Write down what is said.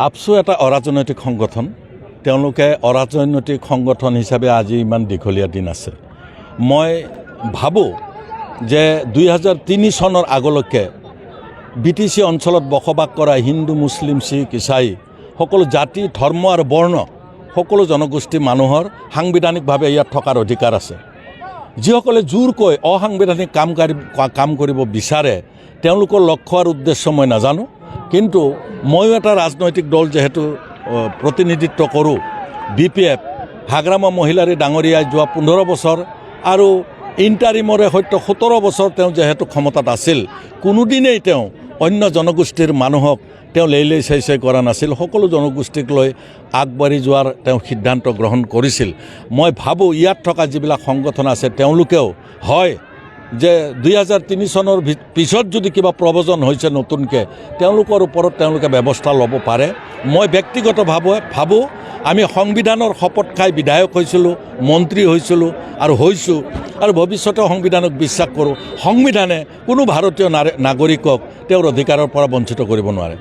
ABSU এটা অৰাজনৈতিক সংগঠন তেওঁলোকে অৰাজনৈতিক সংগঠন হিচাপে আজি ইমান দীঘলীয়া দিন আছে মই ভাবোঁ যে 2003 চনৰ আগলৈকে BTC অঞ্চলত বসবাস কৰা হিন্দু মুছলিম শিখ ইছাই সকলো জাতি ধৰ্ম আৰু বৰ্ণ সকলো জনগোষ্ঠী মানুহৰ সাংবিধানিকভাৱে ইয়াত থকাৰ অধিকাৰ আছে যিসকলে জোৰকৈ অসাংবিধানিক কাম কৰিব বিচাৰে তেওঁলোকৰ লক্ষ্য আৰু উদ্দেশ্য মই নাজানো কিন্তু ময়ো এটা ৰাজনৈতিক দল যেহেতু প্ৰতিনিধিত্ব কৰোঁ BPF হাগ্ৰামা মহিলাৰী ডাঙৰীয়াই যোৱা 15 বছৰ আৰু ইণ্টাৰিমৰে সৈতে 17 বছৰ তেওঁ যেহেতু ক্ষমতাত আছিল কোনোদিনেই তেওঁ অন্য জনগোষ্ঠীৰ মানুহক তেওঁ লেইলেই চাই কৰা নাছিল সকলো জনগোষ্ঠীক লৈ আগবাঢ়ি যোৱাৰ তেওঁ সিদ্ধান্ত গ্ৰহণ কৰিছিল মই ভাবোঁ ইয়াত থকা যিবিলাক সংগঠন আছে তেওঁলোকেও হয় যে 2003 চনৰ পিছত যদি কিবা প্ৰৱজন হৈছে নতুনকৈ তেওঁলোকৰ ওপৰত তেওঁলোকে ব্যৱস্থা ল'ব পাৰে মই ব্যক্তিগতভাৱে ভাবোঁ আমি সংবিধানৰ শপত খাই বিধায়ক হৈছিলোঁ মন্ত্ৰী হৈছিলোঁ আৰু হৈছোঁ আৰু ভৱিষ্যতে সংবিধানক বিশ্বাস কৰোঁ সংবিধানে কোনো ভাৰতীয় নাগৰিকক তেওঁৰ অধিকাৰৰ পৰা বঞ্চিত কৰিব নোৱাৰে